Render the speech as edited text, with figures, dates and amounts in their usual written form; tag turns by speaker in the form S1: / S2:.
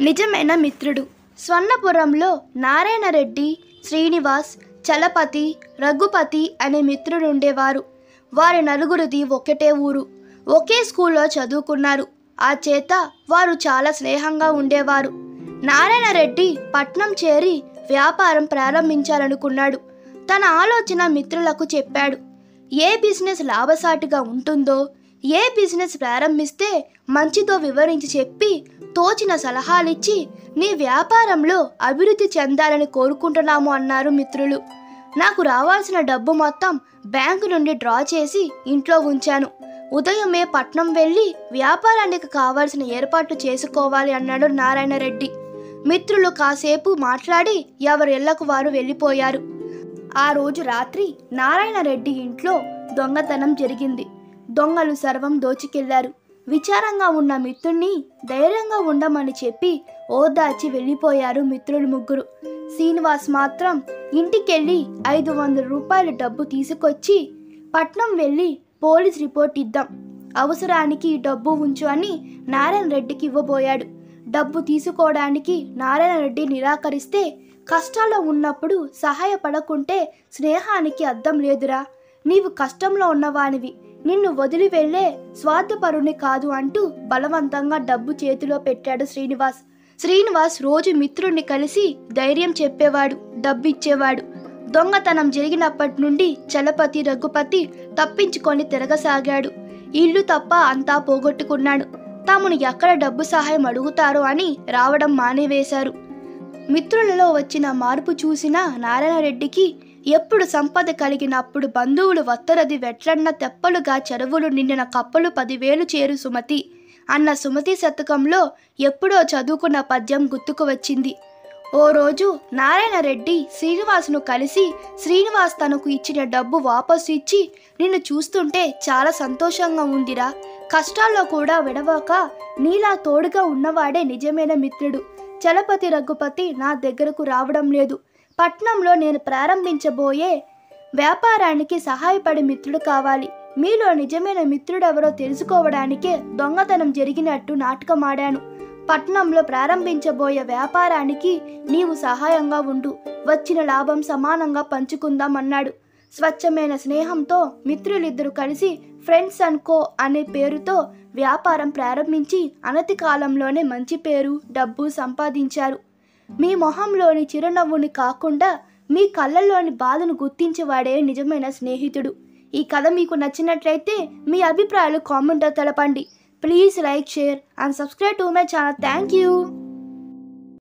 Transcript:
S1: నిజమైన మిత్రుడు. స్వర్ణపురంలో నారాయణ రెడ్డి, శ్రీనివాస్, చలపతి, రఘుపతి అనే మిత్రుడు ఉండేవారు. వారి నలుగురిది ఒకటే ఊరు, ఒకే స్కూల్లో చదువుకున్నారు. ఆ చేత వారు చాలా స్నేహంగా ఉండేవారు. నారాయణ రెడ్డి పట్నం చేరి వ్యాపారం ప్రారంభించాలనుకున్నాడు. తన ఆలోచన మిత్రులకు చెప్పాడు. ఏ బిజినెస్ లాభసాటిగా ఉంటుందో, ఏ బిజినెస్ ప్రారంభిస్తే మంచిదో వివరించి చెప్పి తోచిన సలహాలిచ్చి నీ వ్యాపారంలో అభివృద్ధి చెందాలని కోరుకుంటున్నాము అన్నారు మిత్రులు. నాకు రావాల్సిన డబ్బు మొత్తం బ్యాంకు నుండి డ్రా చేసి ఇంట్లో ఉంచాను. ఉదయమే పట్నం వెళ్ళి వ్యాపారానికి కావాల్సిన ఏర్పాట్లు చేసుకోవాలి అన్నాడు నారాయణ రెడ్డి. మిత్రులు కాసేపు మాట్లాడి ఎవరి ఇళ్లకు వారు వెళ్ళిపోయారు. ఆ రోజు రాత్రి నారాయణ రెడ్డి ఇంట్లో దొంగతనం జరిగింది. దొంగలు సర్వం దోచుకెళ్లారు. విచారంగా ఉన్న మిత్రుణ్ణి ధైర్యంగా ఉండమని చెప్పి ఓదార్చి వెళ్ళిపోయారు మిత్రులు ముగ్గురు. శ్రీనివాస్ మాత్రం ఇంటికెళ్ళి 500 రూపాయల డబ్బు తీసుకొచ్చి పట్నం వెళ్ళి పోలీస్ రిపోర్ట్ ఇద్దాం, అవసరానికి ఈ డబ్బు ఉంచు అని నారాయణ రెడ్డికి ఇవ్వబోయాడు. డబ్బు తీసుకోవడానికి నారాయణ రెడ్డి నిరాకరిస్తే, కష్టాల్లో ఉన్నప్పుడు సహాయపడకుంటే స్నేహానికి అర్థం లేదురా, నీవు కష్టంలో ఉన్నవానివి, నిన్ను వదిలి వెళ్లే స్వార్థపరుని కాదు అంటూ బలవంతంగా డబ్బు చేతిలో పెట్టాడు శ్రీనివాస్. శ్రీనివాస్ రోజు మిత్రుడిని కలిసి ధైర్యం చెప్పేవాడు, డబ్బిచ్చేవాడు. దొంగతనం జరిగినప్పటి నుండి చలపతి, రఘుపతి తప్పించుకొని తిరగసాగాడు. ఇల్లు తప్ప అంతా పోగొట్టుకున్నాడు. తామును ఎక్కడ డబ్బు సహాయం అడుగుతారో అని రావడం మానేవేశారు. మిత్రులలో వచ్చిన మార్పు చూసిన నారాయణ రెడ్డికి ఎప్పుడు సంపద కలిగినప్పుడు బంధువులు వత్తరది వెట్లన్న తెప్పలుగా చెరువులు నిండిన కప్పలు 10,000 చేరు సుమతి అన్న సుమతి శతకంలో ఎప్పుడో చదువుకున్న పద్యం గుర్తుకు వచ్చింది. ఓ రోజు నారాయణ రెడ్డి శ్రీనివాస్ను కలిసి, శ్రీనివాస్ తనకు ఇచ్చిన డబ్బు వాపసు ఇచ్చి, నిన్ను చూస్తుంటే చాలా సంతోషంగా ఉందిరా, కష్టాల్లో కూడా విడవక నీలా తోడుగా ఉన్నవాడే నిజమైన మిత్రుడు. చలపతి, రఘుపతి నా దగ్గరకు రావడం లేదు. పట్నంలో నేను ప్రారంభించబోయే వ్యాపారానికి సహాయపడే మిత్రుడు కావాలి. మీలో నిజమైన మిత్రుడెవరో తెలుసుకోవడానికే దొంగతనం జరిగినట్టు నాటకమాడాను. పట్నంలో ప్రారంభించబోయే వ్యాపారానికి నీవు సహాయంగా ఉండు, వచ్చిన లాభం సమానంగా పంచుకుందాం అన్నాడు. స్వచ్ఛమైన స్నేహంతో మిత్రులిద్దరూ కలిసి ఫ్రెండ్స్ అండ్ కో అనే పేరుతో వ్యాపారం ప్రారంభించి అనతి కాలంలోనే మంచి పేరు, డబ్బు సంపాదించారు. మీ మొహంలోని చిరునవ్వుని కాకుండా మీ కళ్ళల్లోని బాధను గుర్తించేవాడే నిజమైన స్నేహితుడు. ఈ కథ మీకు నచ్చినట్లయితే మీ అభిప్రాయాలు కామెంట్లో తెలపండి. Please like, share and subscribe to my channel. Thank you.